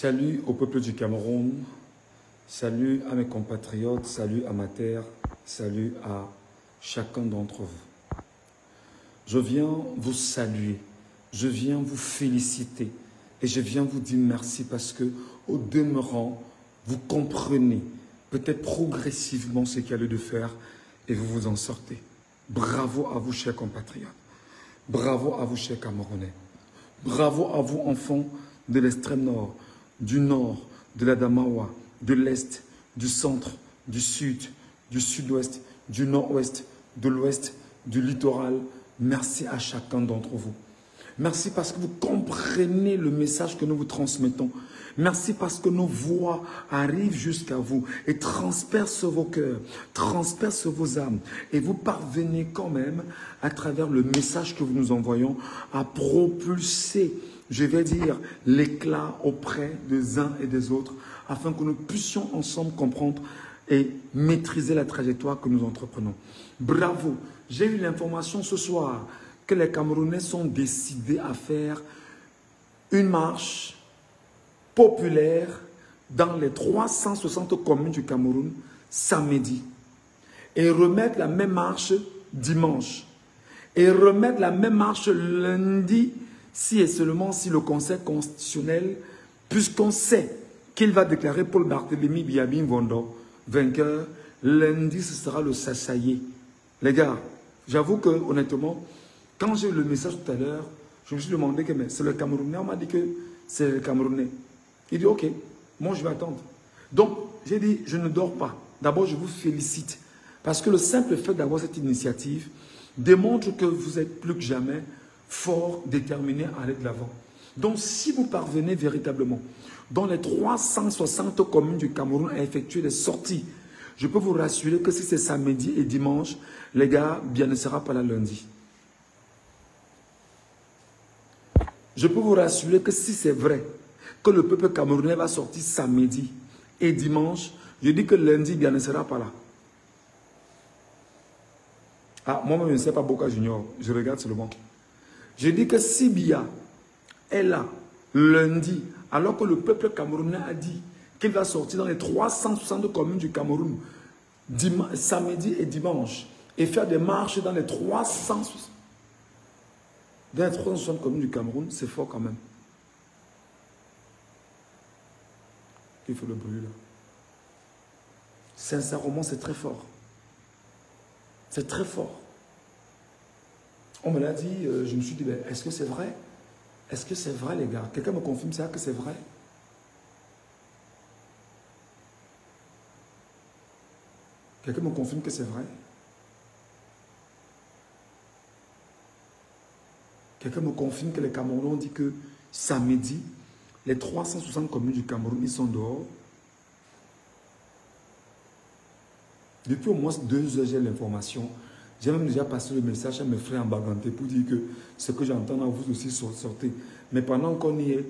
Salut au peuple du Cameroun, salut à mes compatriotes, salut à ma terre, salut à chacun d'entre vous. Je viens vous saluer, je viens vous féliciter et je viens vous dire merci parce que, au demeurant, vous comprenez peut-être progressivement ce qu'il y a lieu de faire et vous vous en sortez. Bravo à vous, chers compatriotes. Bravo à vous, chers Camerounais. Bravo à vous, enfants de l'extrême nord, du nord, de la Damawa, de l'est, du centre, du sud, du sud-ouest, du nord-ouest, de l'ouest, du littoral. Merci à chacun d'entre vous. Merci parce que vous comprenez le message que nous vous transmettons. Merci parce que nos voix arrivent jusqu'à vous et transpercent vos cœurs, transpercent vos âmes. Et vous parvenez quand même, à travers le message que nous envoyons, à propulser, je vais dire, l'éclat auprès des uns et des autres, afin que nous puissions ensemble comprendre et maîtriser la trajectoire que nous entreprenons. Bravo! J'ai eu l'information ce soir que les Camerounais sont décidés à faire une marche populaire dans les 360 communes du Cameroun samedi et remettre la même marche dimanche et remettre la même marche lundi si et seulement si le Conseil constitutionnel, puisqu'on sait qu'il va déclarer Paul Barthélémy Biabin Vondo vainqueur, lundi ce sera le Sassaye. Les gars, j'avoue que honnêtement, quand j'ai eu le message tout à l'heure, je me suis demandé que c'est le Camerounais. On m'a dit que c'est le Camerounais. Il dit ok, moi je vais attendre. Donc j'ai dit je ne dors pas. D'abord je vous félicite parce que le simple fait d'avoir cette initiative démontre que vous êtes plus que jamais fort, déterminé à aller de l'avant. Donc si vous parvenez véritablement dans les 360 communes du Cameroun à effectuer des sorties, je peux vous rassurer que si c'est samedi et dimanche, les gars, bien ne sera pas là lundi. Je peux vous rassurer que si c'est vrai que le peuple camerounais va sortir samedi et dimanche, je dis que lundi, bien ne sera pas là. Ah, moi-même, je ne sais pas Boca Junior, je regarde seulement. Je dis que si Bia est là lundi, alors que le peuple camerounais a dit qu'il va sortir dans les 360 communes du Cameroun samedi et dimanche et faire des marches dans les 360 communes du Cameroun, c'est fort quand même. Il faut le bruit là. Sincèrement, c'est très fort. C'est très fort. On me l'a dit, je me suis dit, est-ce que c'est vrai? Est-ce que c'est vrai, les gars? Quelqu'un me confirme ça, que c'est vrai? Quelqu'un me confirme que c'est vrai? Quelqu'un me confirme que les Camerounais ont dit que samedi, les 360 communes du Cameroun, ils sont dehors. Depuis au moins 2 heures, j'ai l'information. J'ai même déjà passé le message à mes frères en Baganté pour dire que ce que j'entends là, vous aussi sortez. Mais pendant qu'on y est,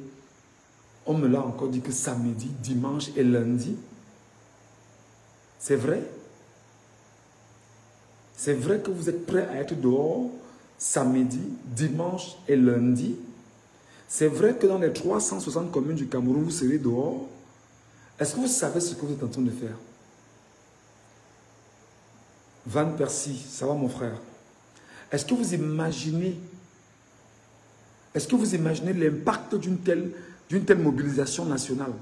on me l'a encore dit que samedi, dimanche et lundi, c'est vrai? C'est vrai que vous êtes prêts à être dehors samedi, dimanche et lundi? C'est vrai que dans les 360 communes du Cameroun, vous serez dehors? Est-ce que vous savez ce que vous êtes en train de faire? Van Persie, ça va mon frère? Est-ce que vous imaginez l'impact d'une telle mobilisation nationale?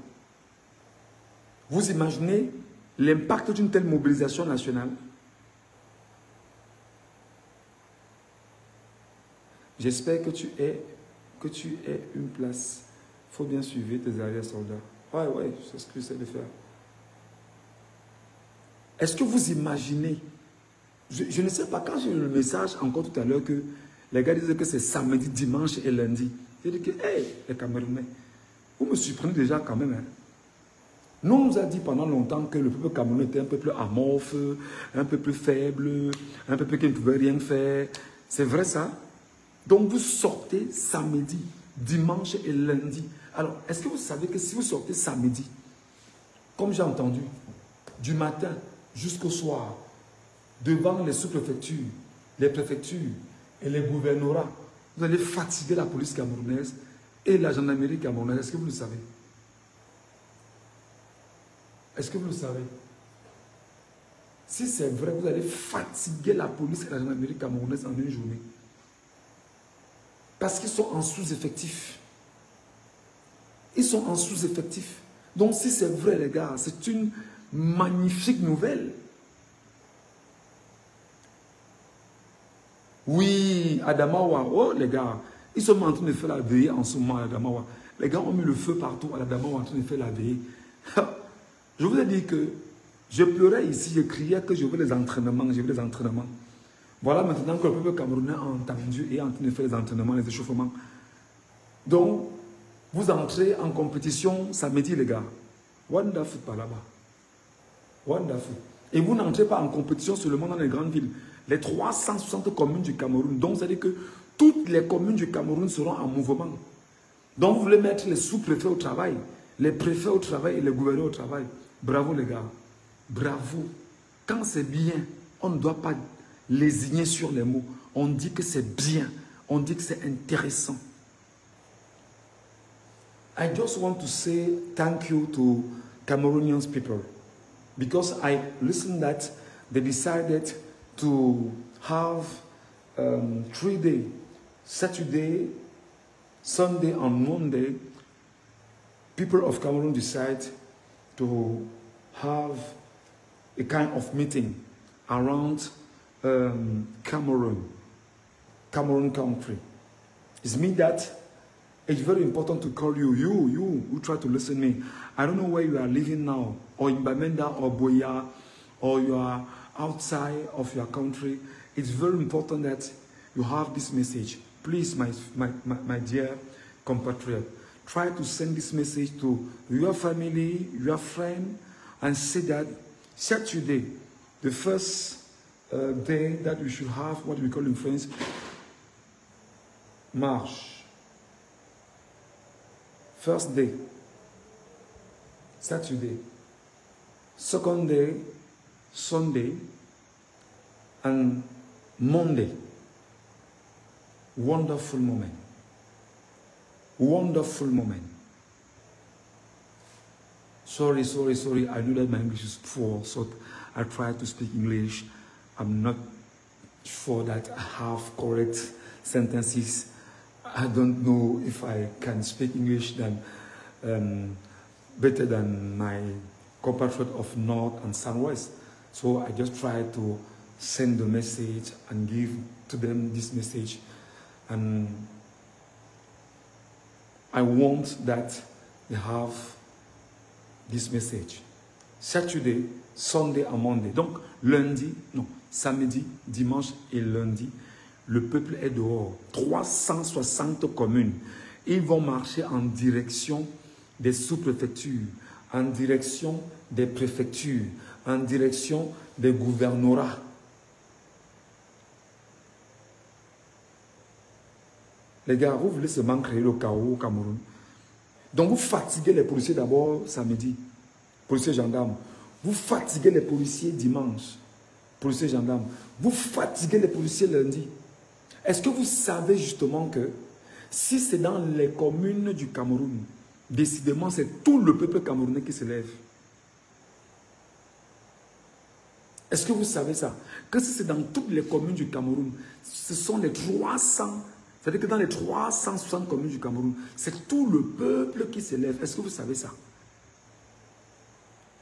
Vous imaginez l'impact d'une telle mobilisation nationale? J'espère que tu aies une place. Il faut bien suivre tes arrière-soldats. Ouais, c'est ce que j'essaie de faire. Est-ce que vous imaginez? Je ne sais pas, quand j'ai eu le message encore tout à l'heure que les gars disaient que c'est samedi, dimanche et lundi. J'ai dit que, hey, les Camerounais, vous me surprenez déjà quand même. Hein? Nous, on nous a dit pendant longtemps que le peuple camerounais était un peuple amorphe, un peuple faible, un peuple qui ne pouvait rien faire. C'est vrai ça? Donc vous sortez samedi, dimanche et lundi. Alors, est-ce que vous savez que si vous sortez samedi, comme j'ai entendu, du matin jusqu'au soir, devant les sous-préfectures, les préfectures et les gouvernorats, vous allez fatiguer la police camerounaise et la gendarmerie camerounaise. Est-ce que vous le savez? Est-ce que vous le savez? Si c'est vrai, vous allez fatiguer la police et la gendarmerie camerounaise en une journée. Parce qu'ils sont en sous-effectif. Ils sont en sous-effectif. Donc si c'est vrai, les gars, c'est une magnifique nouvelle. Oui, Adamawa, oh les gars, ils sont en train de faire la veillée en ce moment à Adamawa. Les gars ont mis le feu partout à Adamawa en train de faire la veillée. Je vous ai dit que je pleurais ici, je criais que je veux les entraînements, je veux les entraînements. Voilà maintenant que le peuple camerounais a entendu et est en train de faire les entraînements, les échauffements. Donc, vous entrez en compétition samedi, les gars. Wonderful par là-bas. Wonderful. Et vous n'entrez pas en compétition seulement dans les grandes villes. Les 360 communes du Cameroun. Donc, ça veut dire que toutes les communes du Cameroun seront en mouvement. Donc, vous voulez mettre les sous-préfets au travail, les préfets au travail et les gouverneurs au travail. Bravo, les gars. Bravo. Quand c'est bien, on ne doit pas lésigner sur les mots. On dit que c'est bien. On dit que c'est intéressant. I just want to say thank you to Cameroonian people because I listened that they decided to have 3 days, Saturday, Sunday and Monday. People of Cameroon decide to have a kind of meeting around Cameroon country. It means that it's very important to call you who try to listen to me. I don't know where you are living now, or in Bamenda or Boya, or you are outside of your country. It's very important that you have this message. Please, my dear compatriot, try to send this message to your family, your friend, and say that Saturday, the first day that we should have what we call in French, marche. First day, Saturday. Second day, Sunday. And Monday. Wonderful moment. Wonderful moment. Sorry. I know that my English is poor, so I try to speak English. I'm not sure that I have correct sentences. I don't know if I can speak English better than my compatriot of North and Southwest. So I just try to send the message and give to them this message. And I want that they have this message. Saturday, Sunday and Monday. Donc, lundi, non, samedi, dimanche et lundi, le peuple est dehors. 360 communes. Ils vont marcher en direction des sous-préfectures, en direction des préfectures, en direction des gouvernorats. Les gars, vous voulez seulement créer le chaos au Cameroun. Donc vous fatiguez les policiers d'abord samedi, policiers gendarmes. Vous fatiguez les policiers dimanche, policiers gendarmes. Vous fatiguez les policiers lundi. Est-ce que vous savez justement que si c'est dans les communes du Cameroun, décidément c'est tout le peuple camerounais qui se lève? Est-ce que vous savez ça? Que si c'est dans toutes les communes du Cameroun, ce sont les 300, c'est-à-dire que dans les 360 communes du Cameroun, c'est tout le peuple qui se lève. Est-ce que vous savez ça?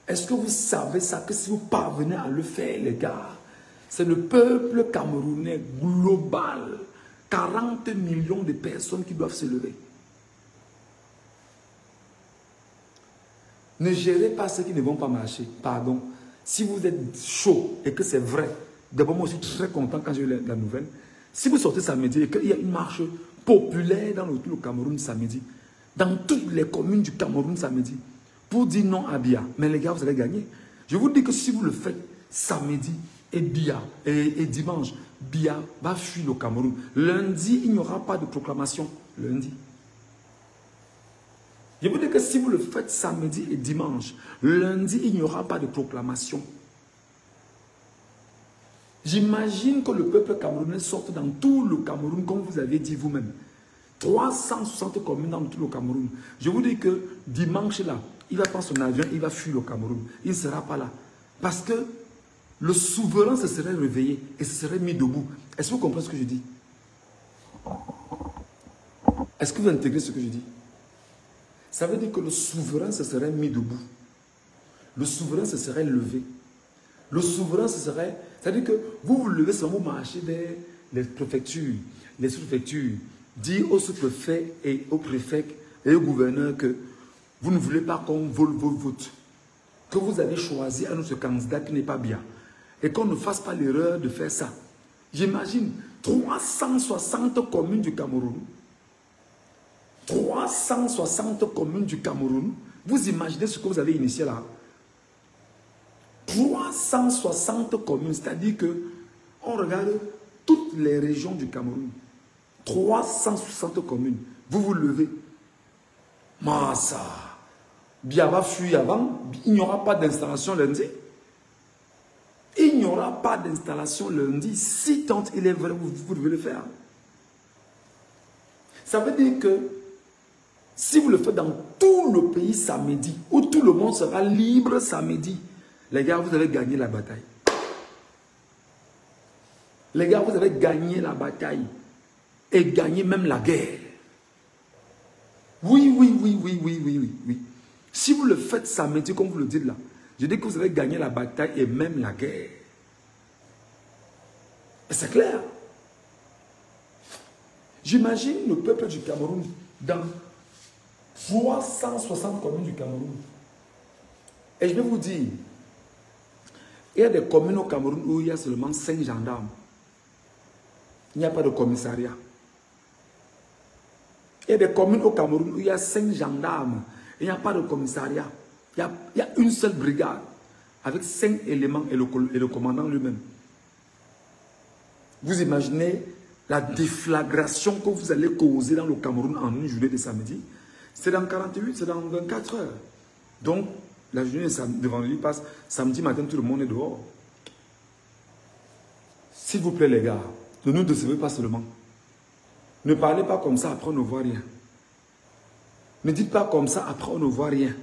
Est-ce que vous savez ça? Que si vous parvenez à le faire, les gars, c'est le peuple camerounais global, 40 millions de personnes qui doivent se lever. Ne gérez pas ceux qui ne vont pas marcher, pardon. Si vous êtes chaud et que c'est vrai, d'abord moi je suis très content quand j'ai eu la nouvelle. Si vous sortez samedi et qu'il y a une marche populaire dans tout le Cameroun samedi, dans toutes les communes du Cameroun samedi, pour dire non à Bia, mais les gars, vous allez gagner. Je vous dis que si vous le faites samedi et Bia et dimanche, Bia va fuir le Cameroun. Lundi, il n'y aura pas de proclamation. Lundi. Je vous dis que si vous le faites samedi et dimanche, lundi, il n'y aura pas de proclamation. J'imagine que le peuple camerounais sorte dans tout le Cameroun, comme vous avez dit vous-même. 360 communes dans tout le Cameroun. Je vous dis que dimanche là, il va prendre son avion, il va fuir le Cameroun. Il ne sera pas là. Parce que le souverain se serait réveillé et se serait mis debout. Est-ce que vous comprenez ce que je dis? Est-ce que vous intégrez ce que je dis? Ça veut dire que le souverain se serait mis debout. Le souverain se serait levé. Le souverain se serait... C'est-à-dire que vous vous levez seulement, vous marchez vers les préfectures, les sous-préfectures, dire aux sous-préfets et aux préfets et aux gouverneurs que vous ne voulez pas qu'on vole vos votes, que vous avez choisi un autre candidat qui n'est pas bien et qu'on ne fasse pas l'erreur de faire ça. J'imagine 360 communes du Cameroun. 360 communes du Cameroun. Vous imaginez ce que vous avez initié là? 360 communes, c'est-à-dire que on regarde toutes les régions du Cameroun. 360 communes. Vous vous levez. Massa. Biaba fuit avant. Il n'y aura pas d'installation lundi. Il n'y aura pas d'installation lundi. Si tant il est vrai, vous devez le faire. Ça veut dire que si vous le faites dans tout le pays samedi, où tout le monde sera libre samedi, les gars, vous avez gagné la bataille. Les gars, vous avez gagné la bataille. Et gagné même la guerre. Oui, oui, oui, oui, oui, oui, oui, oui. Si vous le faites samedi, comme vous le dites là, je dis que vous avez gagné la bataille et même la guerre. Et c'est clair. J'imagine le peuple du Cameroun dans 360 communes du Cameroun. Et je vais vous dire, il y a des communes au Cameroun où il y a seulement 5 gendarmes. Il n'y a pas de commissariat. Il y a des communes au Cameroun où il y a 5 gendarmes. Il n'y a pas de commissariat. Il y a une seule brigade avec 5 éléments et le commandant lui-même. Vous imaginez la déflagration que vous allez causer dans le Cameroun en une journée de samedi? C'est dans 48, c'est dans 24 heures. Donc, la journée de vendredi passe, samedi matin, tout le monde est dehors. S'il vous plaît, les gars, ne nous décevez pas seulement. Ne parlez pas comme ça, après on ne voit rien. Ne dites pas comme ça, après on ne voit rien.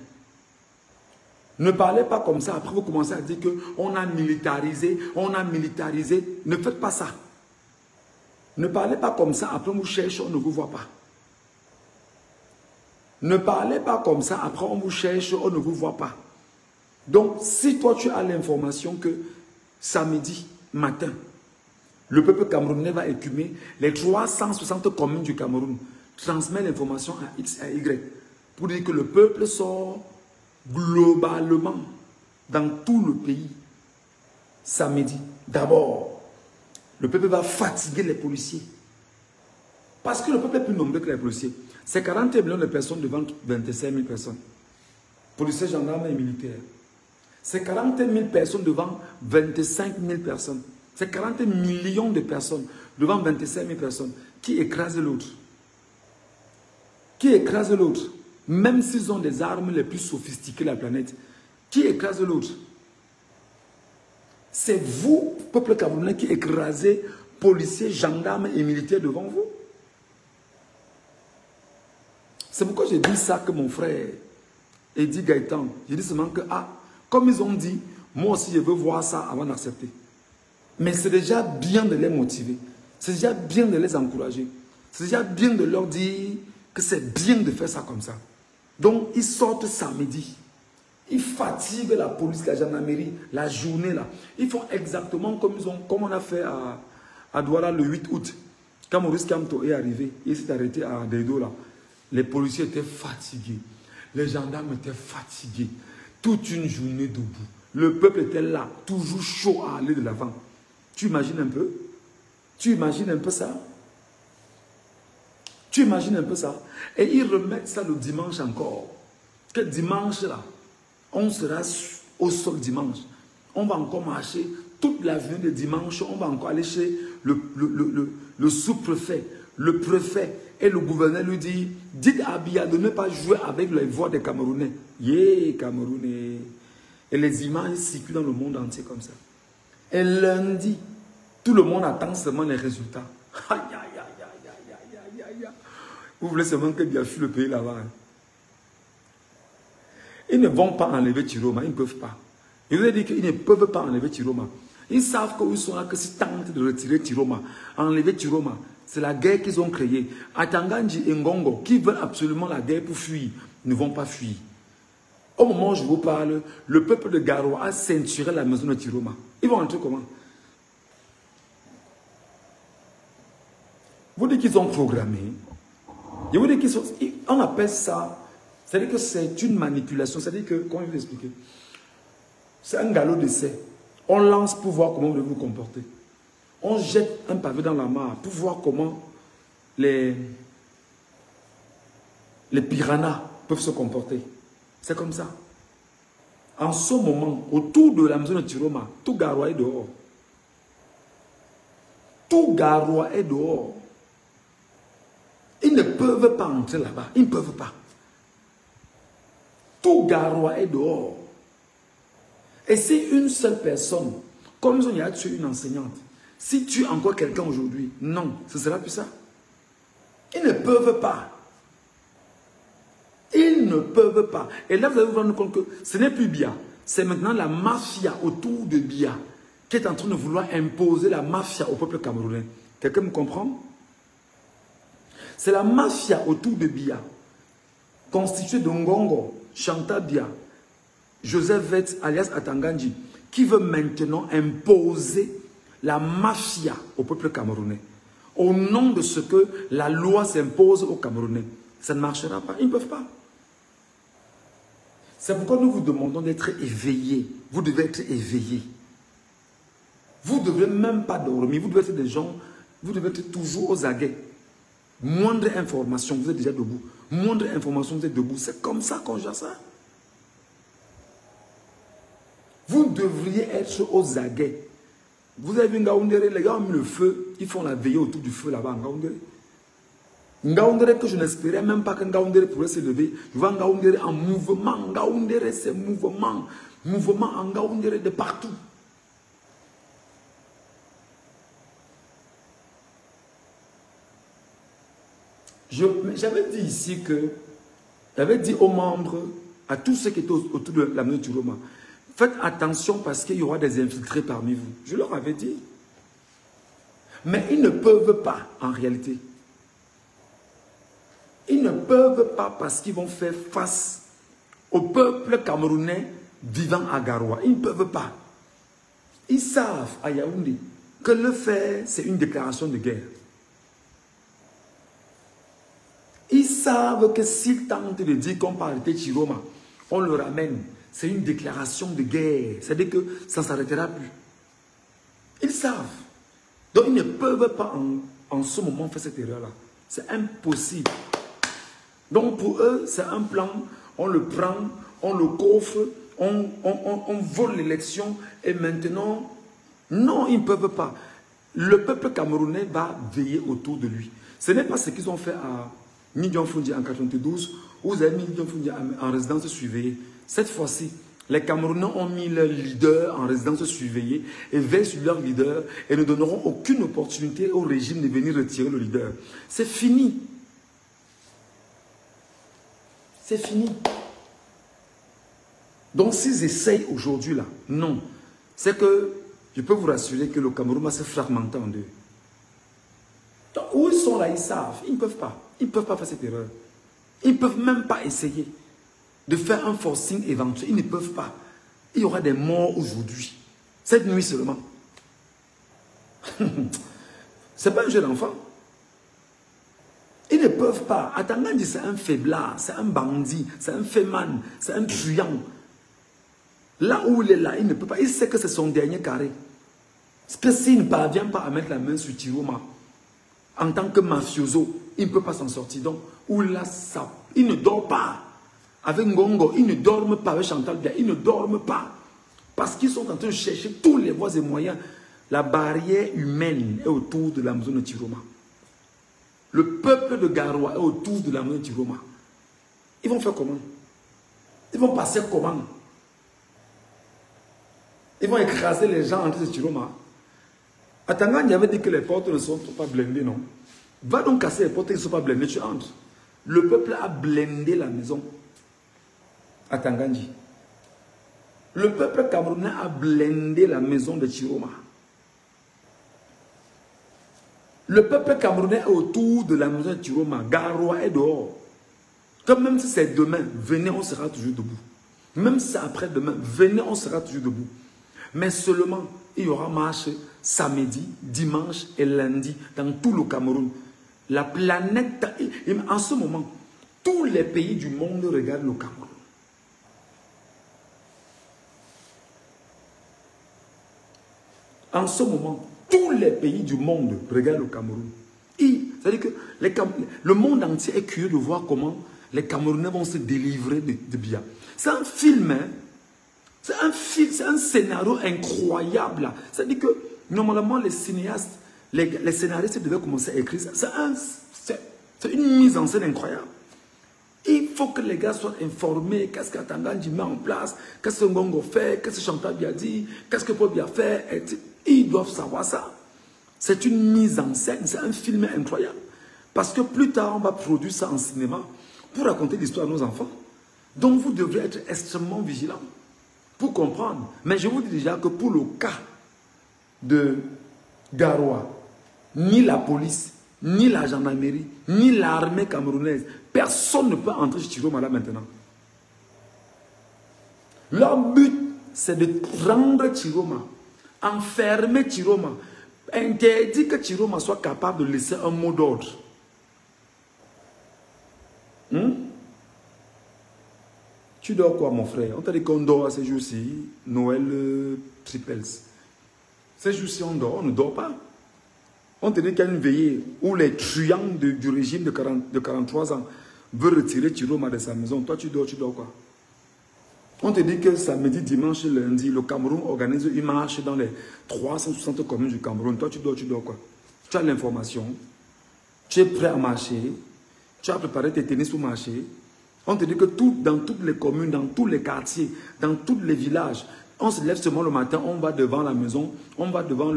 Ne parlez pas comme ça, après vous commencez à dire qu'on a militarisé, on a militarisé. Ne faites pas ça. Ne parlez pas comme ça, après on vous cherche, on ne vous voit pas. Ne parlez pas comme ça, après on vous cherche, on ne vous voit pas. Donc, si toi tu as l'information que samedi matin, le peuple camerounais va écumer les 360 communes du Cameroun, transmet l'information à X et à Y, pour dire que le peuple sort globalement dans tout le pays samedi. D'abord, le peuple va fatiguer les policiers. Parce que le peuple est plus nombreux que les policiers. C'est 40 millions de personnes devant 25 000 personnes. Policiers, gendarmes et militaires. C'est 40 000 personnes devant 25 000 personnes. C'est 40 millions de personnes devant 25 000 personnes qui écrasent l'autre. Qui écrasent l'autre. Même s'ils ont des armes les plus sophistiquées de la planète. Qui écrase l'autre? C'est vous, peuple camerounais, qui écrasez policiers, gendarmes et militaires devant vous. C'est pourquoi j'ai dit ça que mon frère Eddy Gaëtan. J'ai dit seulement que, comme ils ont dit, moi aussi je veux voir ça avant d'accepter. Mais c'est déjà bien de les motiver. C'est déjà bien de les encourager. C'est déjà bien de leur dire que c'est bien de faire ça comme ça. Donc, ils sortent samedi. Ils fatiguent la police, la gendarmerie, la journée là. Ils font exactement comme on a fait à Douala le 8 août. Quand Maurice Kamto est arrivé, il s'est arrêté à Dedo là. Les policiers étaient fatigués. Les gendarmes étaient fatigués. Toute une journée debout. Le peuple était là, toujours chaud à aller de l'avant. Tu imagines un peu? Tu imagines un peu ça? Tu imagines un peu ça? Et ils remettent ça le dimanche encore. Que dimanche là, on sera au sol dimanche. On va encore marcher toute la journée de dimanche. On va encore aller chez le sous-préfet, le préfet et le gouverneur lui dit, dites à Biya de ne pas jouer avec les voix des Camerounais. Camerounais. Et les images circulent dans le monde entier comme ça. Et lundi, tout le monde attend seulement les résultats. Vous voulez seulement que Biafra le pays là-bas. Hein? Ils ne vont pas enlever Tiroma, ils ne peuvent pas. Je vous ai dit qu'ils ne peuvent pas enlever Tiroma. Ils savent qu'ils sont là, que s'ils tentent de retirer Tiroma, enlever Tiroma, c'est la guerre qu'ils ont créée. Atanganji et Ngongo, qui veulent absolument la guerre pour fuir, ne vont pas fuir. Au moment où je vous parle, le peuple de Garoua a ceinturé la maison de Tiroma. Ils vont entrer comment? Vous dites qu'ils ont programmé. Je vous dis qu'ils sont... On appelle ça... C'est-à-dire que c'est une manipulation. C'est-à-dire que... Comment je vais vous expliquer? C'est un galop d'essai. On lance pour voir comment vous devez vous comporter. On jette un pavé dans la mare pour voir comment les piranhas peuvent se comporter. C'est comme ça. En ce moment, autour de la maison de Tiroma, tout Garoua est dehors. Tout Garoua est dehors. Ils ne peuvent pas entrer là-bas. Ils ne peuvent pas. Tout Garoua est dehors. Et si une seule personne, comme ils ont tué une enseignante, si tu encore quelqu'un aujourd'hui, non, ce sera plus ça. Ils ne peuvent pas. Ils ne peuvent pas. Et là, vous allez vous rendre compte que ce n'est plus Bia. C'est maintenant la mafia autour de Bia qui est en train de vouloir imposer la mafia au peuple camerounais. Quelqu'un me comprend? C'est la mafia autour de Bia, constituée de Ngongo, Chantal Bia, Joseph Vett, alias Atanganji, qui veut maintenant imposer la mafia au peuple camerounais. Au nom de ce que la loi s'impose aux Camerounais. Ça ne marchera pas. Ils ne peuvent pas. C'est pourquoi nous vous demandons d'être éveillés. Vous devez être éveillés. Vous ne devez même pas dormir. Vous devez être des gens, vous devez être toujours aux aguets. Moindre information, vous êtes déjà debout. Moindre information, vous êtes debout. C'est comme ça qu'on gère ça. Vous devriez être aux aguets. Vous avez vu Ngaoundéré, les gars ont mis le feu, ils font la veillée autour du feu là-bas, Ngaoundéré. Ngaoundéré que je n'espérais même pas que Ngaoundéré pourrait se lever. Je vois Ngaoundéré en mouvement. Ngaoundéré, c'est mouvement. Mouvement en Ngaoundéré de partout. J'avais dit ici que, j'avais dit aux membres, à tous ceux qui étaient autour de la maison de Tiroma, faites attention parce qu'il y aura des infiltrés parmi vous. Je leur avais dit. Mais ils ne peuvent pas, en réalité. Ils ne peuvent pas parce qu'ils vont faire face au peuple camerounais vivant à Garoua. Ils ne peuvent pas. Ils savent à Yaoundé que le faire, c'est une déclaration de guerre. Ils savent que s'ils tentent de dire qu'on parle de Tiroma, on le ramène. C'est une déclaration de guerre. C'est-à-dire que ça ne s'arrêtera plus. Ils savent. Donc ils ne peuvent pas en ce moment faire cette erreur-là. C'est impossible. Donc pour eux, c'est un plan. On le prend, on le coffre, on vole l'élection et maintenant, non, ils ne peuvent pas. Le peuple camerounais va veiller autour de lui. Ce n'est pas ce qu'ils ont fait à Ndion Fundi en 92, où vous avez mis Ndion Fundi en résidence surveillée. Cette fois-ci, les Camerounais ont mis leur leader en résidence surveillée et veillent sur leur leader et ne donneront aucune opportunité au régime de venir retirer le leader. C'est fini. C'est fini. Donc s'ils essayent aujourd'hui là, non. C'est que je peux vous rassurer que le Cameroun va se fragmenter en deux. Donc où ils sont là, ils savent. Ils ne peuvent pas. Ils ne peuvent pas faire cette erreur. Ils ne peuvent même pas essayer de faire un forcing éventuel. Ils ne peuvent pas. Il y aura des morts aujourd'hui. Cette nuit seulement. Ce n'est pas un jeune enfant. Ils ne peuvent pas. Atanganji, c'est un faiblard, c'est un bandit, c'est un féman, c'est un truand. Là où il est là, il ne peut pas. Il sait que c'est son dernier carré. Parce que s'il ne parvient pas à mettre la main sur Tiroma, en tant que mafioso, il ne peut pas s'en sortir. Donc, où là, ça, il ne dort pas. Avec Ngongo, ils ne dorment pas. Avec Chantal Bia, ils ne dorment pas. Parce qu'ils sont en train de chercher tous les voies et moyens. La barrière humaine est autour de la maison de Tiroma. Le peuple de Garoua est autour de la maison de Tiroma. Ils vont faire comment? Ils vont passer comment? Ils vont écraser les gens entre ces Tiroma. Atanganji avait dit que les portes ne sont pas blindées, non? Va donc casser les portes qui ne sont pas blindées, tu entres. Le peuple a blindé la maison à Tangandji. Le peuple camerounais a blindé la maison de Chiroma. Le peuple camerounais est autour de la maison de Chiroma. Garoua est dehors. Comme même si c'est demain, venez, on sera toujours debout. Même si c'est après-demain, venez, on sera toujours debout. Mais seulement, il y aura marche samedi, dimanche et lundi dans tout le Cameroun. La planète, en ce moment, tous les pays du monde regardent le Cameroun. En ce moment, tous les pays du monde regardent le Cameroun. C'est-à-dire que le monde entier est curieux de voir comment les Camerounais vont se délivrer de Biya. C'est un film, hein? C'est un film, c'est un scénario incroyable. C'est-à-dire que normalement, les cinéastes, les scénaristes devaient commencer à écrire ça. C'est une mise en scène incroyable. Il faut que les gars soient informés. Qu'est-ce que Tangandji met en place? Qu'est-ce que Ngongo fait? Qu'est-ce que Chantal Biya dit? Qu'est-ce que Paul Biya fait? Ils doivent savoir ça. C'est une mise en scène. C'est un film incroyable. Parce que plus tard, on va produire ça en cinéma pour raconter l'histoire à nos enfants. Donc, vous devrez être extrêmement vigilants pour comprendre. Mais je vous dis déjà que pour le cas de Garoua, ni la police, ni la gendarmerie, ni l'armée camerounaise, personne ne peut entrer chez Chiroma là maintenant. Leur but, c'est de prendre Chiroma, enfermer Chiroma, interdire que Chiroma soit capable de laisser un mot d'ordre. Tu dors quoi, mon frère? On t'a dit qu'on dort à ces jours-ci, Noël triples. Ces jours-ci, on dort, on ne dort pas. On te dit qu'il y a une veillée où les truands du régime de 43 ans veulent retirer Chiroma de sa maison. Toi, tu dors quoi? On te dit que samedi, dimanche, lundi, le Cameroun organise une marche dans les 360 communes du Cameroun. Toi, tu dors quoi? Tu as l'information, tu es prêt à marcher, tu as préparé tes tennis pour marcher. On te dit que dans toutes les communes, dans tous les quartiers, dans tous les villages, on se lève seulement le matin, on va devant la maison, on va devant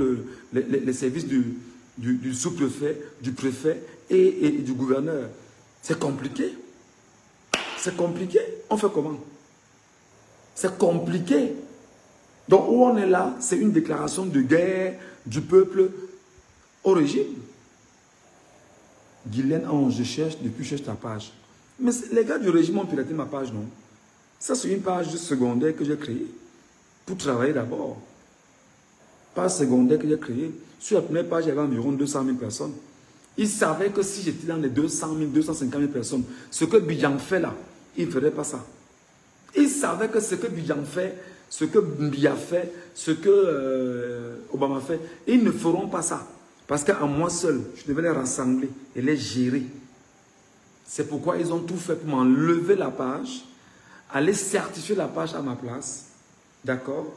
les services du sous-préfet, du préfet et du gouverneur. C'est compliqué. C'est compliqué. On fait comment? C'est compliqué. Donc où on est là, c'est une déclaration de guerre du peuple au régime. Guylaine Ange, je cherche ta page. Mais les gars du régime ont piraté ma page, non? Ça, c'est une page secondaire que j'ai créée pour travailler d'abord. Page secondaire que j'ai créée. Sur la première page, il y avait environ 200 000 personnes. Ils savaient que si j'étais dans les 200 000, 250 000 personnes, ce que Bijan fait là, il ne ferait pas ça. Ils savaient que ce que Bijan fait, ce que Biya fait, ce que Obama fait, ils ne feront pas ça. Parce qu'à moi seul, je devais les rassembler et les gérer. C'est pourquoi ils ont tout fait pour m'enlever la page, aller certifier la page à ma place, d'accord?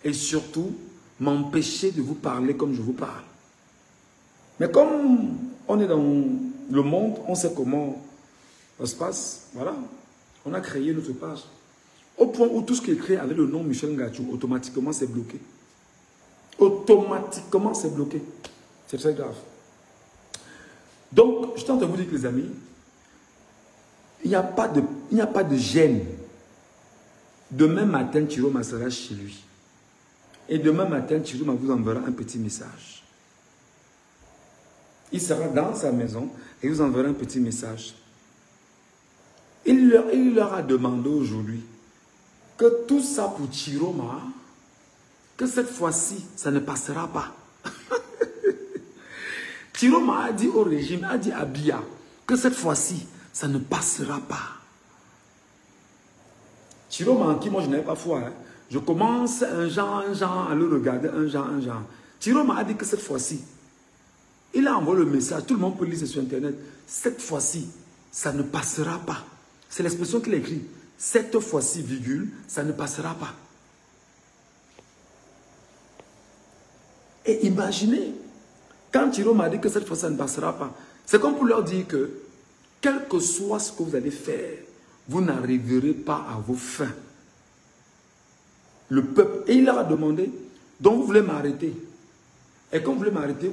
Et surtout, m'empêcher de vous parler comme je vous parle. Mais comme on est dans le monde, on sait comment ça se passe, voilà. On a créé notre page. Au point où tout ce qui est créé avec le nom Michel Ngachou, automatiquement c'est bloqué. Automatiquement c'est bloqué. C'est très grave. Donc, je tente de vous dire que les amis, il n'y a pas de gêne. Demain matin, Chiroma sera chez lui. Et demain matin, Chiroma vous enverra un petit message. Il sera dans sa maison et vous enverra un petit message. Il leur a demandé aujourd'hui que tout ça pour Chiroma, que cette fois-ci, ça ne passera pas. Chiroma a dit au régime, a dit à Biya, que cette fois-ci, ça ne passera pas. Chiroma en qui moi je n'avais pas foi. Hein. Je commence un genre à le regarder, un genre. Chiroma a dit que cette fois-ci, il a envoyé le message, tout le monde peut lire sur internet, cette fois-ci, ça ne passera pas. C'est l'expression qu'il a écrit. Cette fois-ci, virgule, ça ne passera pas. Et imaginez, quand Chiroma a dit que cette fois, ça ne passera pas, c'est comme pour leur dire que, quel que soit ce que vous allez faire, vous n'arriverez pas à vos fins. Le peuple, et il leur a demandé, donc vous voulez m'arrêter. Et comme vous voulez m'arrêter,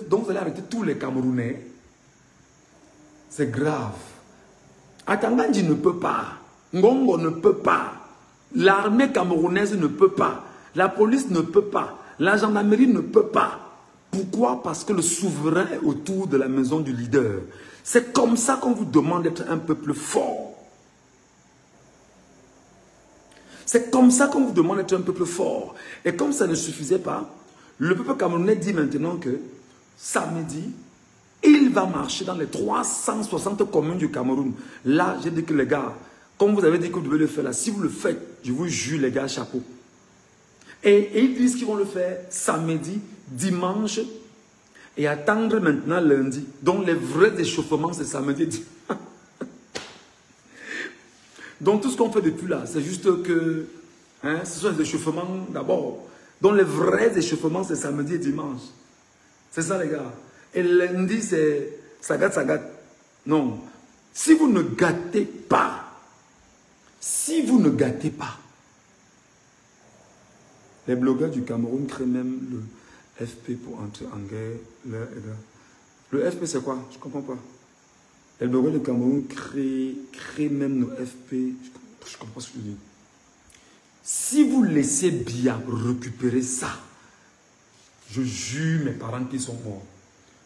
donc vous allez arrêter tous les Camerounais. C'est grave. Atangandji ne peut pas. Ngongo ne peut pas. L'armée camerounaise ne peut pas. La police ne peut pas. La gendarmerie ne peut pas. Pourquoi? Parce que le souverain est autour de la maison du leader. C'est comme ça qu'on vous demande d'être un peuple fort. C'est comme ça qu'on vous demande d'être un peuple fort. Et comme ça ne suffisait pas, le peuple camerounais dit maintenant que samedi, il va marcher dans les 360 communes du Cameroun. Là, j'ai dit que les gars, comme vous avez dit que vous devez le faire là, si vous le faites, je vous jure les gars, chapeau. Et ils disent qu'ils vont le faire samedi, dimanche et attendre maintenant lundi. Donc les vrais échauffements, c'est samedi et dimanche. Donc tout ce qu'on fait depuis là, c'est juste que ce sont les échauffements d'abord. Donc les vrais échauffements, c'est samedi et dimanche. C'est ça les gars. Et lundi, c'est ça gâte, ça gâte. Non. Si vous ne gâtez pas, les blogueurs du Cameroun créent même le FP pour entrer en guerre. Le FP, c'est quoi? Je ne comprends pas. Les blogueurs du Cameroun créent même nos FP. Je ne comprends pas ce que je dis. Si vous laissez bien récupérer ça, je jure mes parents qui sont morts.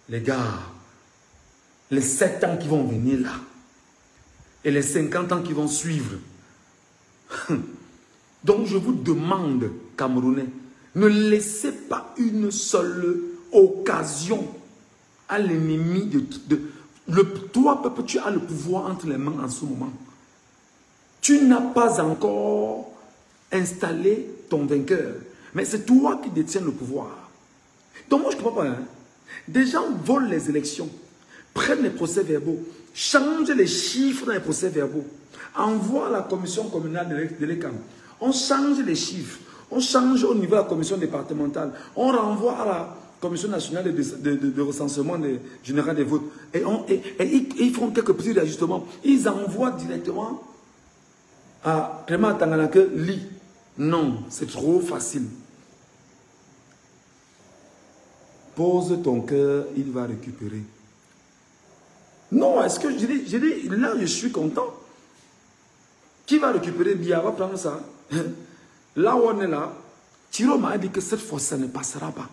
Les gars, les 7 ans qui vont venir là, et les 50 ans qui vont suivre. Donc je vous demande, Camerounais, ne laissez pas une seule occasion à l'ennemi toi, peuple, tu as le pouvoir entre les mains en ce moment. Tu n'as pas encore installé ton vainqueur, mais c'est toi qui détiens le pouvoir. Donc moi je ne comprends pas. Des gens volent les élections, prennent les procès-verbaux, changent les chiffres dans les procès-verbaux, envoient à la commission communale de l'ECAM. On change les chiffres, on change au niveau de la commission départementale, on renvoie à la commission nationale de recensement général des votes. Et ils font quelques petits ajustements. Ils envoient directement à Clément Tanganake Li. Non, c'est trop facile. Pose ton cœur, il va récupérer. Non, est-ce que je dis, là je suis content. Qui va récupérer? Bia va prendre ça. Là où on est là, Thiro m'a dit que cette fois ça ne passera pas.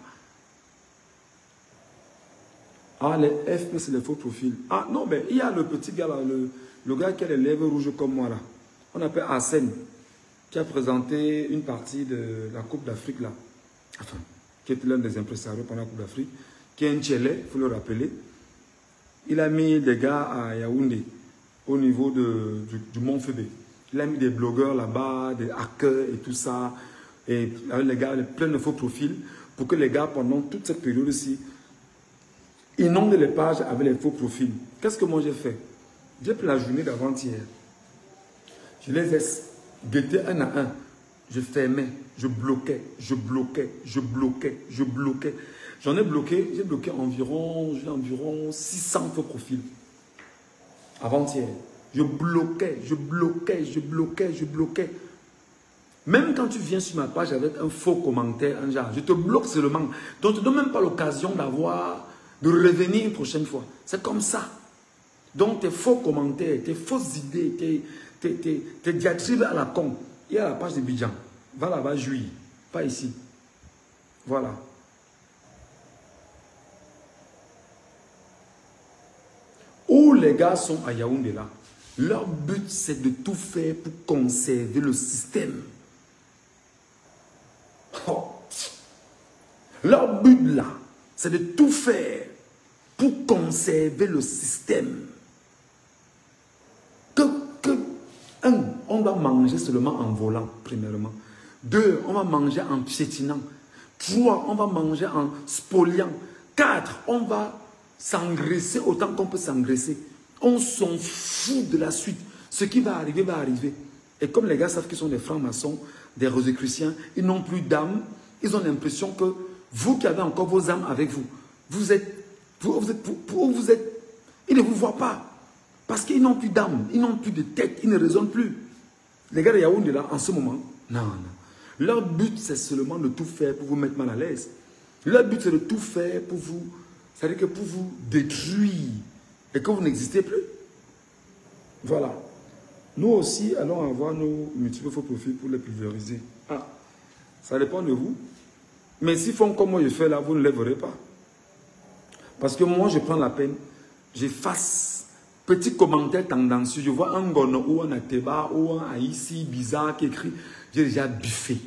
Ah, les FP, c'est les faux profils. Ah non, mais il y a le petit gars là, le gars qui a les lèvres rouges comme moi là. On appelle Arsène, qui a présenté une partie de la Coupe d'Afrique là. Enfin, qui était l'un des impresarios pendant la Coupe d'Afrique, qui est un Tchélé, il faut le rappeler. Il a mis des gars à Yaoundé, au niveau du Mont Fébé. Il a mis des blogueurs là-bas, des hackers et tout ça, et avec les gars, plein de faux profils, pour que les gars, pendant toute cette période-ci, inondent les pages avec les faux profils. Qu'est-ce que moi j'ai fait? J'ai pris la journée d'avant-hier. Je les ai guettés un à un. Je fermais, je bloquais, je bloquais, je bloquais, je bloquais. J'en ai bloqué, j'ai bloqué environ 600 faux profils. Avant-hier. Je bloquais, je bloquais, je bloquais, je bloquais. Même quand tu viens sur ma page avec un faux commentaire, un genre, je te bloque seulement. Donc, tu ne donnes même pas l'occasion de revenir une prochaine fois. C'est comme ça. Donc, tes faux commentaires, tes fausses idées, tes diatribes à la con. Il y a la page de Bidjan. Va là-bas, jouir. Pas ici. Voilà. Où les gars sont à Yaoundé là, leur but c'est de tout faire pour conserver le système. Oh. Leur but là, c'est de tout faire pour conserver le système. On va manger seulement en volant, premièrement. 2, on va manger en piétinant. 3, on va manger en spoliant. 4, on va s'engraisser autant qu'on peut s'engraisser. On s'en fout de la suite. Ce qui va arriver, va arriver. Et comme les gars savent qu'ils sont des francs-maçons, des rosicruciens, ils n'ont plus d'âme. Ils ont l'impression que vous qui avez encore vos âmes avec vous, vous êtes, ils ne vous voient pas. Parce qu'ils n'ont plus d'âme, ils n'ont plus de tête, ils ne raisonnent plus. Les gars de Yaoundé là, en ce moment, non. Leur but, c'est seulement de tout faire pour vous mettre mal à l'aise. Leur but, c'est de tout faire pour vous, c'est-à-dire que pour vous détruire et que vous n'existez plus. Voilà. Nous aussi, allons avoir nos multiples faux profils pour les pulvériser. Ah, ça dépend de vous. Mais s'ils font comme moi je fais là, vous ne les verrez pas. Parce que moi, je prends la peine, j'efface petit commentaire tendancieux. Je vois un gono ou un ateba ou un haïti bizarre qui écrit, j'ai déjà biffé.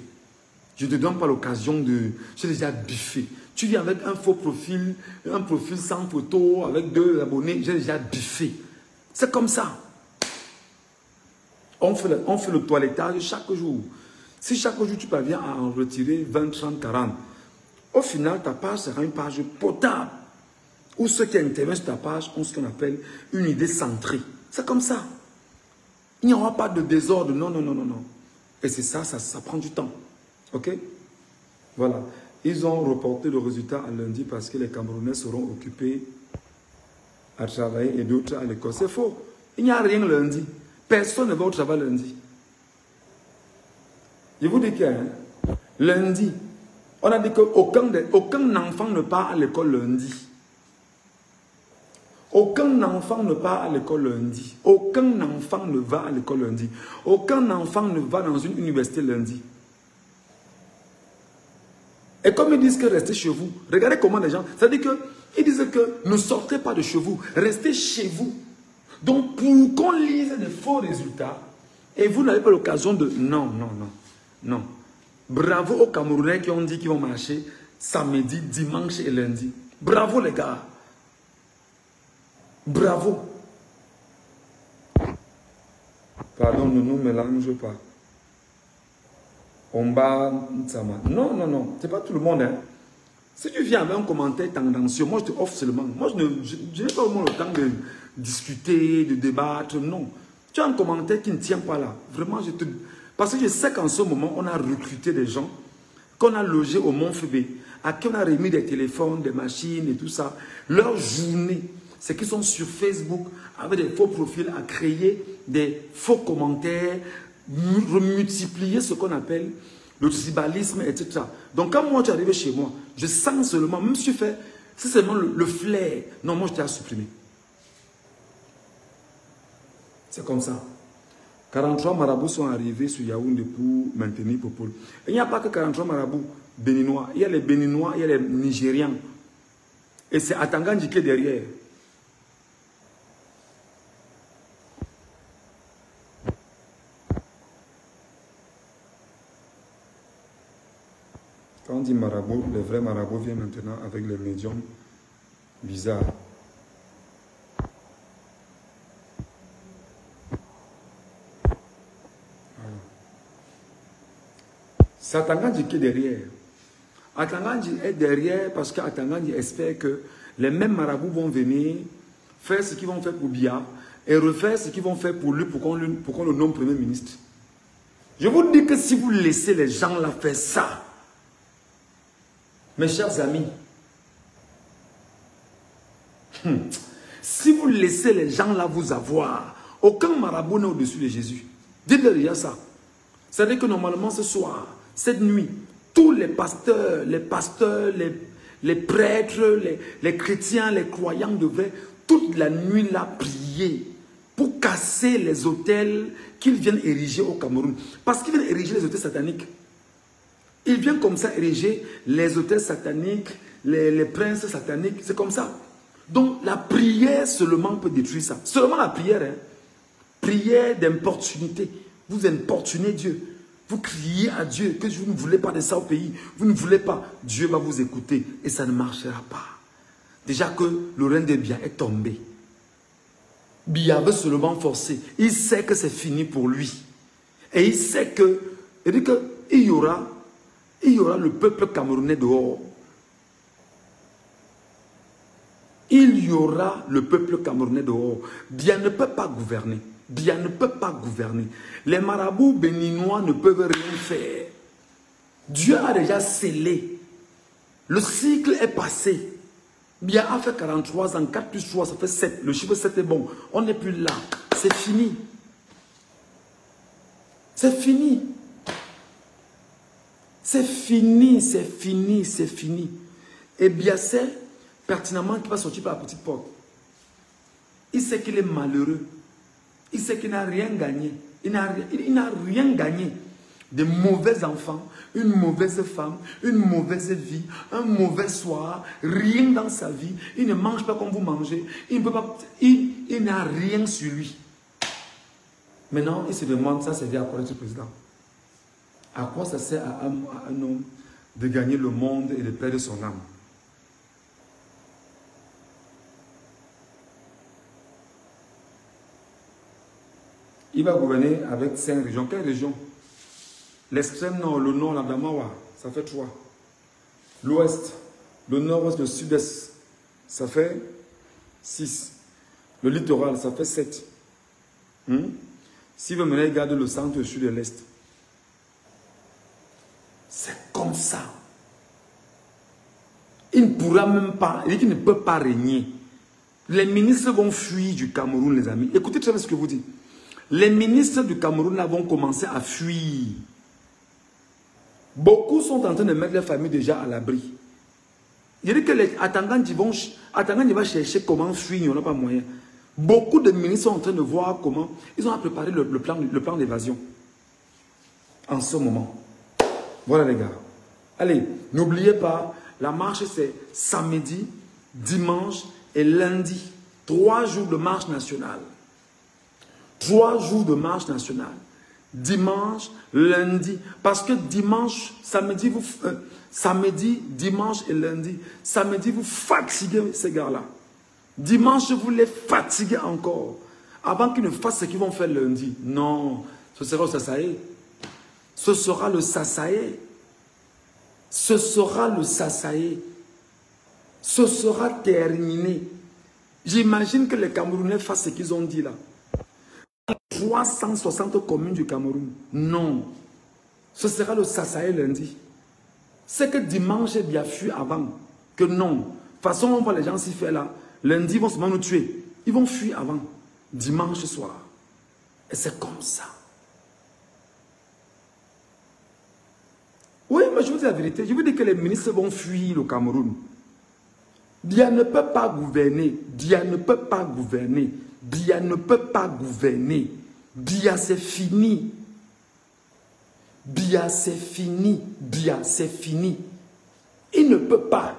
Je ne te donne pas l'occasion de... J'ai déjà biffé. Tu viens avec un faux profil, un profil sans photo, avec 2 abonnés, j'ai déjà biffé. C'est comme ça. On fait le toilettage chaque jour. Si chaque jour tu parviens à en retirer 20, 30, 40, au final, ta page sera une page potable. Ou ceux qui interviennent sur ta page ont ce qu'on appelle une idée centrée. C'est comme ça. Il n'y aura pas de désordre. Non, non, non, non, non. Et c'est ça, ça prend du temps. OK? Voilà. Ils ont reporté le résultat à lundi parce que les Camerounais seront occupés à travailler et d'autres à l'école. C'est faux. Il n'y a rien lundi. Personne ne va au travail lundi. Je vous dis que lundi, on a dit qu'aucun enfant ne part à l'école lundi. Aucun enfant ne part à l'école lundi. Aucun enfant ne va à l'école lundi. Aucun enfant ne va dans une université lundi. Et comme ils disent que restez chez vous, regardez comment les gens... C'est-à-dire qu'ils disent que ne sortez pas de chez vous, restez chez vous. Donc pour qu'on lise des faux résultats, et vous n'avez pas l'occasion de... Non, non, non, non. Bravo aux Camerounais qui ont dit qu'ils vont marcher samedi, dimanche et lundi. Bravo les gars. Bravo. Pardon, ne nous mélange pas. Non, non, non. C'est pas tout le monde. Hein. Si tu viens avec un commentaire tendancieux, moi je te offre seulement. Moi je n'ai pas vraiment le temps de discuter, de débattre. Non. Tu as un commentaire qui ne tient pas là. Vraiment, je te... Parce que je sais qu'en ce moment, on a recruté des gens qu'on a logés au Mont Fébé, à qui on a remis des téléphones, des machines et tout ça. Leur journée, c'est qu'ils sont sur Facebook avec des faux profils à créer des faux commentaires, remultiplier ce qu'on appelle le tribalisme, etc. Donc quand moi tu arrives chez moi, je sens seulement, même si tu fais, c'est seulement le flair. Non, moi je t'ai à supprimer. C'est comme ça. 43 marabouts sont arrivés sur Yaoundé pour maintenir Popol. Il n'y a pas que 43 marabouts béninois. Il y a les béninois, il y a les nigérians. Et c'est Atangandji qui est derrière. Quand on dit marabout, les vrais marabouts viennent maintenant avec les médiums bizarres. C'est Atangandji qui est derrière. Atangandji est derrière parce qu'Atangandji espère que les mêmes marabouts vont venir faire ce qu'ils vont faire pour Biya et refaire ce qu'ils vont faire pour lui pour qu'on le nomme Premier ministre. Je vous dis que si vous laissez les gens là faire ça, mes chers amis, si vous laissez les gens là vous avoir, aucun marabout n'est au-dessus de Jésus. Dites-leur déjà ça. C'est-à-dire que normalement ce soir, cette nuit, tous les pasteurs, les prêtres, les chrétiens, les croyants devraient toute la nuit là prier pour casser les autels qu'ils viennent ériger au Cameroun. Parce qu'ils viennent ériger les autels sataniques. Ils viennent comme ça ériger les autels sataniques, les princes sataniques, c'est comme ça. Donc la prière seulement peut détruire ça. Seulement la prière, hein. Prière d'importunité. Vous importunez Dieu. Vous criez à Dieu que vous ne voulez pas de ça au pays. Vous ne voulez pas. Dieu va vous écouter et ça ne marchera pas. Déjà que le règne de Biya est tombé. Biya veut seulement forcer. Il sait que c'est fini pour lui. Et il sait que, il y aura le peuple camerounais dehors. Il y aura le peuple camerounais dehors. Biya ne peut pas gouverner. Biya ne peut pas gouverner. Les marabouts béninois ne peuvent rien faire. Dieu a déjà scellé. Le cycle est passé. Biya a fait 43 ans, 4 plus 3, ça fait 7. Le chiffre 7 est bon. On n'est plus là. C'est fini. C'est fini. C'est fini, c'est fini, c'est fini. Et Biya sait pertinemment qu'il va sortir par la petite porte. Il sait qu'il est malheureux. il sait qu'il n'a rien gagné. Il n'a rien gagné. Des mauvais enfants, une mauvaise femme, une mauvaise vie, un mauvais soir, rien dans sa vie. Il ne mange pas comme vous mangez. Il ne peut pas, il n'a rien sur lui. Maintenant, il se demande, ça c'est à quoi être président? À quoi ça sert à un homme de gagner le monde et de perdre son âme? Il va gouverner avec 5 régions. Quelles régions? L'extrême nord, le nord, la Damawa, ça fait 3. L'ouest, le nord-ouest, le sud-est, ça fait 6. Le littoral, ça fait 7. S'il veut mener, garde le centre, le sud et l'est. C'est comme ça. Il ne pourra même pas, il dit qu'il ne peut pas régner. Les ministres vont fuir du Cameroun, les amis. Écoutez très bien ce que vous dites. Les ministres du Cameroun là, vont commencer à fuir. Beaucoup sont en train de mettre leur famille déjà à l'abri. Il dit que les attendants il va chercher comment fuir, il n'y en a pas moyen. Beaucoup de ministres sont en train de voir comment ils ont préparé le plan d'évasion. En ce moment. Voilà les gars. Allez, n'oubliez pas, la marche c'est samedi, dimanche et lundi. 3 jours de marche nationale. 3 jours de marche nationale. Dimanche, lundi. Parce que dimanche, samedi, dimanche et lundi. Samedi, vous fatiguez ces gars-là. Dimanche, vous les fatiguez encore. Avant qu'ils ne fassent ce qu'ils vont faire lundi. Non, ce sera le Sassaé. Ce sera le Sassaé. Ce sera le Sassaé. Ce sera terminé. J'imagine que les Camerounais fassent ce qu'ils ont dit là. 360 communes du Cameroun. Non. Ce sera le Sassaé lundi. C'est que dimanche est bien fui avant. Que non. De toute façon, on voit les gens s'y faire là. Lundi, ils vont seulement nous tuer. Ils vont fuir avant. Dimanche soir. Et c'est comme ça. Oui, mais je vous dis la vérité. Je vous dis que les ministres vont fuir le Cameroun. Dia ne peut pas gouverner. Dia ne peut pas gouverner. Dia ne peut pas gouverner. Dia c'est fini. Dia c'est fini. Dia c'est fini. Il ne peut pas.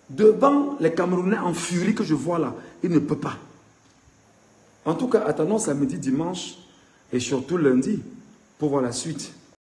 Devant les Camerounais en furie que je vois là, il ne peut pas. En tout cas, attendons samedi, dimanche et surtout lundi pour voir la suite.